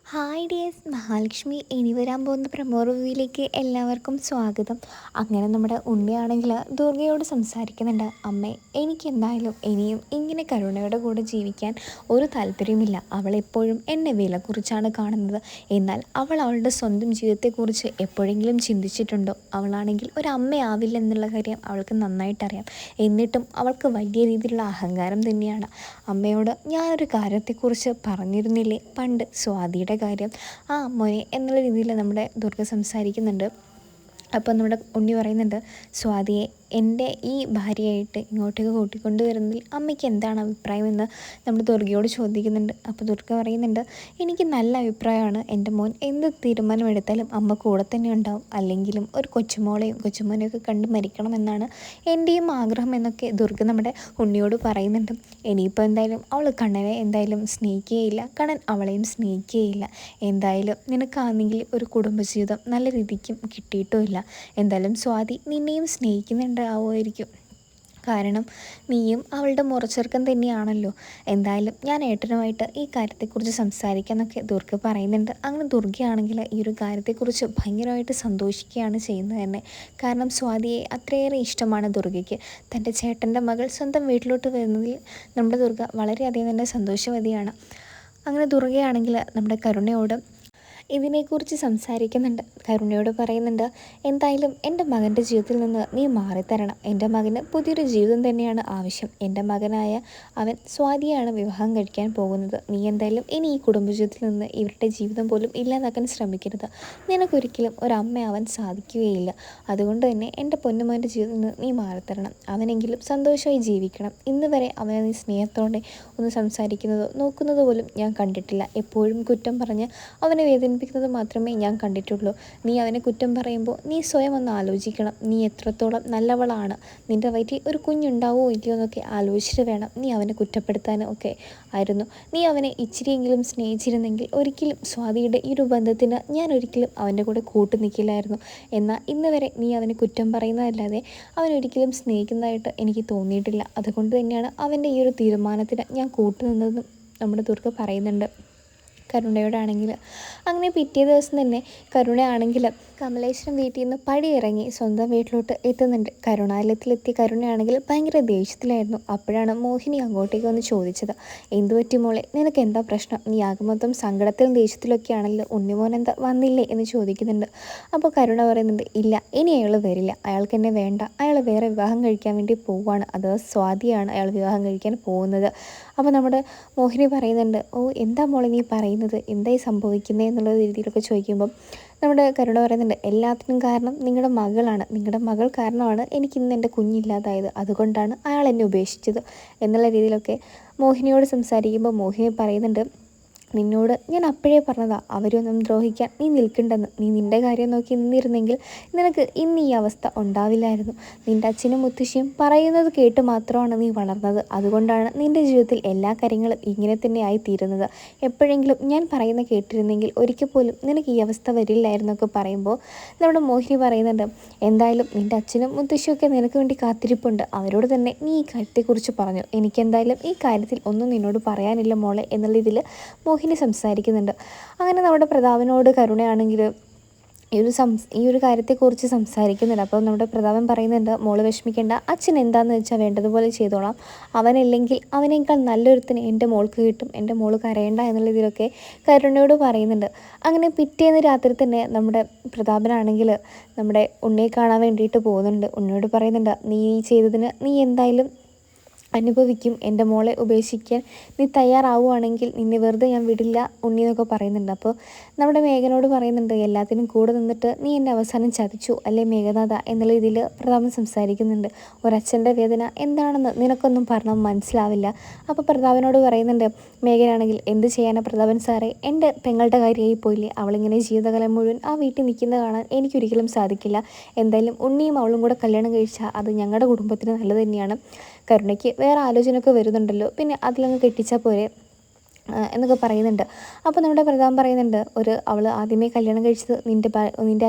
Hi dears, Mahalakshmi ഇനി വരാൻ പോകുന്ന പ്രമോ റിവ്യൂയിലേക്ക് എല്ലാവർക്കും സ്വാഗതം. അങ്ങനെ നമ്മുടെ ഉണ്ണിയാണെങ്കിൽ ദുർഗയോട് സംസാരിക്കുന്നുണ്ട്. അമ്മേ, എനിക്കെന്തായാലും ഇനിയും ഇങ്ങനെ കരുണയുടെ കൂടെ ജീവിക്കാൻ ഒരു താല്പര്യമില്ല. അവളെപ്പോഴും എന്നെ വിലക്കുറിച്ചാണ് കാണുന്നത്. എന്നാൽ അവൾ അവളുടെ സ്വന്തം ജീവിതത്തെക്കുറിച്ച് എപ്പോഴെങ്കിലും ചിന്തിച്ചിട്ടുണ്ടോ? അവളാണെങ്കിൽ ഒരു അമ്മയാവില്ല എന്നുള്ള കാര്യം അവൾക്ക് നന്നായിട്ടറിയാം. എന്നിട്ടും അവൾക്ക് വലിയ രീതിയിലുള്ള അഹങ്കാരം തന്നെയാണ്. അമ്മയോട് ഞാനൊരു കാര്യത്തെക്കുറിച്ച് പറഞ്ഞിരുന്നില്ലേ പണ്ട്, സ്വാതിയുടെ കാര്യം. ആ മോനെ എന്നുള്ള രീതിയിൽ നമ്മുടെ ദുർഗ സംസാരിക്കുന്നുണ്ട്. അപ്പം നമ്മുടെ ഉണ്ണി പറയുന്നുണ്ട്, സ്വാതിയെ എൻ്റെ ഈ ഭാര്യയായിട്ട് ഇങ്ങോട്ടേക്ക് കൂട്ടിക്കൊണ്ട് വരുന്നതിൽ അമ്മയ്ക്ക് എന്താണ് അഭിപ്രായമെന്ന് നമ്മുടെ ദുർഗയോട് ചോദിക്കുന്നുണ്ട്. അപ്പോൾ ദുർഗ പറയുന്നുണ്ട്, എനിക്ക് നല്ല അഭിപ്രായമാണ്. എൻ്റെ മോൻ എന്ത് തീരുമാനമെടുത്താലും അമ്മ കൂടെ തന്നെ ഉണ്ടാവും. അല്ലെങ്കിലും ഒരു കൊച്ചുമോനെയൊക്കെ കണ്ട് മരിക്കണമെന്നാണ് എൻ്റെയും ആഗ്രഹം എന്നൊക്കെ ദുർഗ നമ്മുടെ ഉണ്ണിയോട് പറയുന്നുണ്ട്. ഇനിയിപ്പോൾ എന്തായാലും അവൾ കണ്ണനെ എന്തായാലും സ്നേഹിക്കുകയില്ല, കണ്ണൻ അവളെയും സ്നേഹിക്കുകയില്ല. എന്തായാലും നിനക്കാണെങ്കിൽ ഒരു കുടുംബജീവിതം നല്ല രീതിക്കും കിട്ടിയിട്ടുമില്ല. എന്തായാലും സ്വാതി നിന്നെയും സ്നേഹിക്കുന്നുണ്ടാവുമായിരിക്കും. കാരണം നീയും അവളുടെ മുറച്ചെറുക്കൻ തന്നെയാണല്ലോ. എന്തായാലും ഞാൻ ഏട്ടനുമായിട്ട് ഈ കാര്യത്തെക്കുറിച്ച് സംസാരിക്കാമെന്നൊക്കെ ദുർഗ പറയുന്നുണ്ട്. അങ്ങനെ ദുർഗയാണെങ്കിൽ ഈ ഒരു കാര്യത്തെക്കുറിച്ച് ഭയങ്കരമായിട്ട് സന്തോഷിക്കുകയാണ് ചെയ്യുന്നത് തന്നെ. കാരണം സ്വാതിയെ അത്രയേറെ ഇഷ്ടമാണ് ദുർഗയ്ക്ക്. തൻ്റെ ചേട്ടൻ്റെ മകൾ സ്വന്തം വീട്ടിലോട്ട് വരുന്നതിൽ നമ്മുടെ ദുർഗ വളരെയധികം തന്നെ സന്തോഷവതിയാണ്. അങ്ങനെ ദുർഗയാണെങ്കിൽ നമ്മുടെ കരുണയോട് ഇതിനെക്കുറിച്ച് സംസാരിക്കുന്നുണ്ട്. കരുണയോട് പറയുന്നുണ്ട്, എന്തായാലും എൻ്റെ മകൻ്റെ ജീവിതത്തിൽ നിന്ന് നീ മാറിത്തരണം. എൻ്റെ മകന് പുതിയൊരു ജീവിതം തന്നെയാണ് ആവശ്യം. എൻ്റെ മകനായ അവൻ സ്വാതിയാണ് വിവാഹം കഴിക്കാൻ പോകുന്നത്. നീ എന്തായാലും ഇനി ഈ കുടുംബജീവിതത്തിൽ നിന്ന് ഇവരുടെ ജീവിതം പോലും ഇല്ലാതാക്കാൻ ശ്രമിക്കരുത്. നിനക്കൊരിക്കലും ഒരമ്മയാവാൻ സാധിക്കുകയില്ല. അതുകൊണ്ട് തന്നെ എൻ്റെ പൊന്നുമോൻ്റെ ജീവിതത്തിൽ നിന്ന് നീ മാറിത്തരണം. അവനെങ്കിലും സന്തോഷമായി ജീവിക്കണം. ഇന്ന് വരെ അവനെ നീ സ്നേഹത്തോടെ ഒന്ന് സംസാരിക്കുന്നതോ നോക്കുന്നത് പോലും ഞാൻ കണ്ടിട്ടില്ല. എപ്പോഴും കുറ്റം പറഞ്ഞ് അവനെ വേദനിപ്പിക്കുന്നത് മാത്രമേ ഞാൻ കണ്ടിട്ടുള്ളൂ. നീ അവനെ കുറ്റം പറയുമ്പോൾ നീ സ്വയം ഒന്ന് ആലോചിക്കണം. നീ എത്രത്തോളം നല്ലവളാണ്. നിൻ്റെ വയറ്റിൽ ഒരു കുഞ്ഞുണ്ടാവുമോ ഇല്ലയോ എന്നൊക്കെ ആലോചിച്ചിട്ട് വേണം നീ അവനെ കുറ്റപ്പെടുത്താനും ഒക്കെ ആയിരുന്നു. നീ അവനെ ഇച്ചിരിയെങ്കിലും സ്നേഹിച്ചിരുന്നെങ്കിൽ ഒരിക്കലും സ്വാതിയുടെ ഈ ഒരു ബന്ധത്തിന് ഞാൻ ഒരിക്കലും അവൻ്റെ കൂടെ കൂട്ടു നിൽക്കില്ലായിരുന്നു. എന്നാൽ ഇന്ന് വരെ നീ അവനെ കുറ്റം പറയുന്നതല്ലാതെ അവനൊരിക്കലും സ്നേഹിക്കുന്നതായിട്ട് എനിക്ക് തോന്നിയിട്ടില്ല. അതുകൊണ്ട് തന്നെയാണ് അവൻ്റെ ഈ ഒരു തീരുമാനത്തിന് ഞാൻ കൂട്ടുനിന്നതെന്നും നമ്മുടെ ദുർഗ പറയുന്നുണ്ട് കരുണയോടാണെങ്കിൽ. അങ്ങനെ പിറ്റേ ദിവസം തന്നെ കരുണയാണെങ്കിൽ കമലേശ്വരം വീട്ടിൽ നിന്ന് പടിയിറങ്ങി സ്വന്തം വീട്ടിലോട്ട് എത്തുന്നുണ്ട്. കരുണാലയത്തിലെത്തിയ കരുണയാണെങ്കിൽ ഭയങ്കര ദേഷ്യത്തിലായിരുന്നു. അപ്പോഴാണ് മോഹിനി അങ്ങോട്ടേക്ക് വന്ന് ചോദിച്ചത്, എന്തു പറ്റി മോളെ, നിനക്ക് എന്താ പ്രശ്നം? നീ ആകെ മൊത്തം സങ്കടത്തിലും ദേഷ്യത്തിലൊക്കെ ആണല്ലോ, ഉണ്ണിമോൻ എന്താ വന്നില്ലേ എന്ന് ചോദിക്കുന്നുണ്ട്. അപ്പോൾ കരുണ പറയുന്നുണ്ട്, ഇല്ല, ഇനി അയാൾ വരില്ല. അയാൾക്ക് എന്നെ വേണ്ട. അയാൾ വേറെ വിവാഹം കഴിക്കാൻ വേണ്ടി പോവുകയാണ്. അത് സ്വാതിയാണ് അയാൾ വിവാഹം കഴിക്കാൻ പോകുന്നത്. അപ്പോൾ നമ്മുടെ മോഹിനി പറയുന്നുണ്ട്, ഓ എന്താ മോളെ നീ പറയുന്നത്, എന്തായി സംഭവിക്കുന്നത് എന്നുള്ള രീതിയിലൊക്കെ ചോദിക്കുമ്പം നമ്മുടെ കരുണ പറയുന്നുണ്ട്, എല്ലാത്തിനും കാരണം നിങ്ങളുടെ മകളാണ്. നിങ്ങളുടെ മകൾ കാരണമാണ് എനിക്കിന്ന് എൻ്റെ കുഞ്ഞില്ലാതായത്. അതുകൊണ്ടാണ് അയാൾ എന്നെ ഉപേക്ഷിച്ചത് എന്നുള്ള രീതിയിലൊക്കെ മോഹിനിയോട് സംസാരിക്കുമ്പോൾ മോഹിനി പറയുന്നുണ്ട്, നിന്നോട് ഞാൻ അപ്പോഴേ പറഞ്ഞതാ അവരൊന്നും ദ്രോഹിക്കാൻ നീ നിൽക്കണ്ടെന്ന്. നീ നിൻ്റെ കാര്യം നോക്കി നിന്നിരുന്നെങ്കിൽ നിനക്ക് ഇന്ന് ഈ അവസ്ഥ ഉണ്ടാവില്ലായിരുന്നു. നിൻ്റെ അച്ഛനും മുത്തശ്ശിയും പറയുന്നത് കേട്ട് മാത്രമാണ് നീ വളർന്നത്. അതുകൊണ്ടാണ് നിൻ്റെ ജീവിതത്തിൽ എല്ലാ കാര്യങ്ങളും ഇങ്ങനെ തന്നെ ആയിത്തീരുന്നത്. എപ്പോഴെങ്കിലും ഞാൻ പറയുന്ന കേട്ടിരുന്നെങ്കിൽ ഒരിക്കൽ പോലും നിനക്ക് ഈ അവസ്ഥ വരില്ലായിരുന്നൊക്കെ പറയുമ്പോൾ നമ്മുടെ മോഹിനി പറയുന്നുണ്ട്, എന്തായാലും നിൻ്റെ അച്ഛനും മുത്തശ്ശിയൊക്കെ നിനക്ക് വേണ്ടി കാത്തിരിപ്പുണ്ട്. അവരോട് തന്നെ നീ ഈ കാര്യത്തെക്കുറിച്ച് പറഞ്ഞു. എനിക്കെന്തായാലും ഈ കാര്യത്തിൽ ഒന്നും നിന്നോട് പറയാനില്ല മോളെ എന്നുള്ള ഇതിൽ മോഹിനി സംസാരിക്കുന്നുണ്ട്. അങ്ങനെ നമ്മുടെ പ്രതാപനോട് കരുണയാണെങ്കിൽ ഈ ഒരു കാര്യത്തെക്കുറിച്ച് സംസാരിക്കുന്നുണ്ട്. അപ്പോൾ നമ്മുടെ പ്രതാപൻ പറയുന്നുണ്ട്, മോള് വിഷമിക്കേണ്ട, അച്ഛൻ എന്താണെന്ന് വെച്ചാൽ വേണ്ടതുപോലെ ചെയ്തോളാം. അവനല്ലെങ്കിൽ അവനേക്കാൾ നല്ലൊരുത്തിന് എൻ്റെ മോൾക്ക് കിട്ടും. എൻ്റെ മോള് കരയേണ്ട എന്നുള്ള ഇതിലൊക്കെ കരുണയോട് പറയുന്നുണ്ട്. അങ്ങനെ പിറ്റേന്ന് രാത്രി തന്നെ നമ്മുടെ പ്രതാപനാണെങ്കിൽ നമ്മുടെ ഉണ്ണിയെ കാണാൻ വേണ്ടിയിട്ട് പോകുന്നുണ്ട്. ഉണ്ണിയോട് പറയുന്നുണ്ട്, നീ ചെയ്തതിന് നീ എന്തായാലും അനുഭവിക്കും. എൻ്റെ മോളെ ഉപേക്ഷിക്കാൻ നീ തയ്യാറാവുകയാണെങ്കിൽ നിന്നെ വെറുതെ ഞാൻ വിടില്ല ഉണ്ണി എന്നൊക്കെ പറയുന്നുണ്ട്. അപ്പോൾ നമ്മുടെ മേഘനോട് പറയുന്നുണ്ട്, എല്ലാത്തിനും കൂടെ നിന്നിട്ട് നീ എന്നെ അവസാനം ചതിച്ചു അല്ലേ മേഘനാഥ എന്നുള്ള രീതിയിൽ പ്രതാപൻ സംസാരിക്കുന്നുണ്ട്. ഒരച്ഛൻ്റെ വേദന എന്താണെന്ന് നിനക്കൊന്നും പറഞ്ഞാൽ മനസ്സിലാവില്ല. അപ്പോൾ പ്രതാപനോട് പറയുന്നുണ്ട് മേഘനാണെങ്കിൽ, എന്ത് ചെയ്യാനാ പ്രതാപൻ സാറേ, എൻ്റെ പെങ്ങളുടെ കാര്യമായി പോയില്ലേ. അവളിങ്ങനെ ജീവിതകാലം മുഴുവൻ ആ വീട്ടിൽ നിൽക്കുന്നത് കാണാൻ എനിക്കൊരിക്കലും സാധിക്കില്ല. എന്തായാലും ഉണ്ണിയും അവളും കൂടെ കല്യാണം കഴിച്ചാൽ അത് ഞങ്ങളുടെ കുടുംബത്തിന് നല്ലത് തന്നെയാണ്. കരുണയ്ക്ക് വേറെ ആലോചനയൊക്കെ വരുന്നുണ്ടല്ലോ, പിന്നെ അതിലങ്ങ് കെട്ടിച്ചാൽ പോരെ എന്നൊക്കെ പറയുന്നുണ്ട്. അപ്പോൾ നമ്മുടെ പ്രതാപൻ പറയുന്നുണ്ട്, അവൾ ആദ്യമേ കല്യാണം കഴിച്ചത് നിൻ്റെ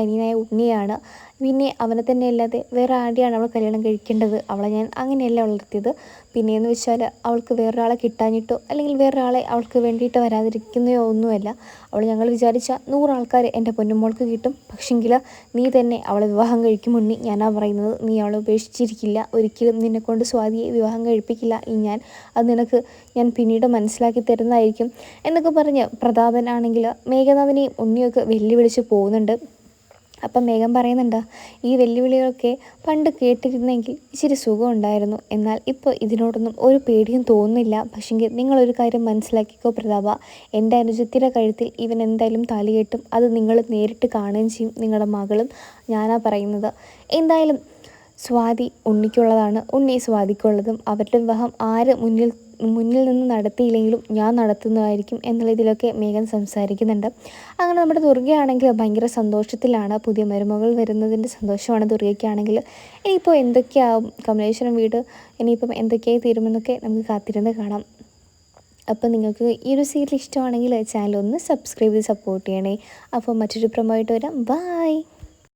അനിയനായ ഉണ്ണിയാണ്. പിന്നെ അവനെ തന്നെ അല്ലാതെ വേറെ ആരെയാണ് അവൾ കല്യാണം കഴിക്കേണ്ടത്. അവളെ ഞാൻ അങ്ങനെയല്ല വളർത്തിയത്. പിന്നെയെന്ന് വെച്ചാൽ അവൾക്ക് വേറൊരാളെ കിട്ടാഞ്ഞിട്ടോ അല്ലെങ്കിൽ വേറൊരാളെ അവൾക്ക് വേണ്ടിയിട്ട് വരാതിരിക്കുന്നയോ ഒന്നുമല്ല. അവൾ ഞങ്ങൾ വിചാരിച്ച 100 ആൾക്കാർ എൻ്റെ പൊന്നുമോൾക്ക് കിട്ടും. പക്ഷെങ്കിൽ നീ തന്നെ അവളെ വിവാഹം കഴിക്കും മുന്നേ ഞാനാ പറയുന്നത്. നീ അവളെ ഉപേക്ഷിച്ചിരിക്കില്ല, ഒരിക്കലും നിന്നെക്കൊണ്ട് സ്വാതിയെ വിവാഹം കഴിപ്പിക്കില്ല അത് നിനക്ക് ഞാൻ പിന്നീട് മനസ്സിലാക്കി തരുന്നതായിരിക്കും എന്നൊക്കെ പറഞ്ഞ് പ്രതാപനാണെങ്കിൽ മേഘനാഥിനെയും ഉണ്ണിയൊക്കെ വെല്ലുവിളിച്ച് പോകുന്നുണ്ട്. അപ്പം മേഘം പറയുന്നുണ്ട്, ഈ വെല്ലുവിളികളൊക്കെ പണ്ട് കേട്ടിരുന്നെങ്കിൽ ഇച്ചിരി സുഖമുണ്ടായിരുന്നു. എന്നാൽ ഇപ്പോൾ ഇതിനോടൊന്നും ഒരു പേടിയും തോന്നുന്നില്ല. പക്ഷെങ്കിൽ നിങ്ങളൊരു കാര്യം മനസ്സിലാക്കിക്കോ പ്രതാപ, എൻ്റെ അനുജത്തിയുടെ കഴുത്തിൽ ഇവൻ എന്തായാലും താലി കെട്ടും. അത് നിങ്ങൾ നേരിട്ട് കാണുകയും ചെയ്യും, നിങ്ങളുടെ മകളും. ഞാനാ പറയുന്നത്. എന്തായാലും സ്വാതി ഉണ്ണിക്കുള്ളതാണ്, ഉണ്ണി സ്വാതിക്കുള്ളതും. അവരുടെ വിവാഹം ആര് മുന്നിൽ നിന്ന് നടത്തിയില്ലെങ്കിലും ഞാൻ നടത്തുന്നതായിരിക്കും എന്നുള്ള ഇതിലൊക്കെ മേഘൻ സംസാരിക്കുന്നുണ്ട്. അങ്ങനെ നമ്മുടെ ദുർഗയാണെങ്കിൽ ഭയങ്കര സന്തോഷത്തിലാണ്. പുതിയ മരുമകൾ വരുന്നതിൻ്റെ സന്തോഷമാണ് ദുർഗയ്ക്കാണെങ്കിൽ. ഇനിയിപ്പോൾ എന്തൊക്കെയാവും കമലേശ്വരം വീട്, ഇനിയിപ്പം എന്തൊക്കെയായി തീരുമെന്നൊക്കെ നമുക്ക് കാത്തിരുന്ന് കാണാം. അപ്പോൾ നിങ്ങൾക്ക് ഈ ഒരു സീരിയൽ ഇഷ്ടമാണെങ്കിൽ ചാനൽ ഒന്ന് സബ്സ്ക്രൈബ് ചെയ്ത് സപ്പോർട്ട് ചെയ്യണേ. അപ്പോൾ മറ്റൊരു പ്രൊമോ ആയിട്ട് വരാം. ബൈ.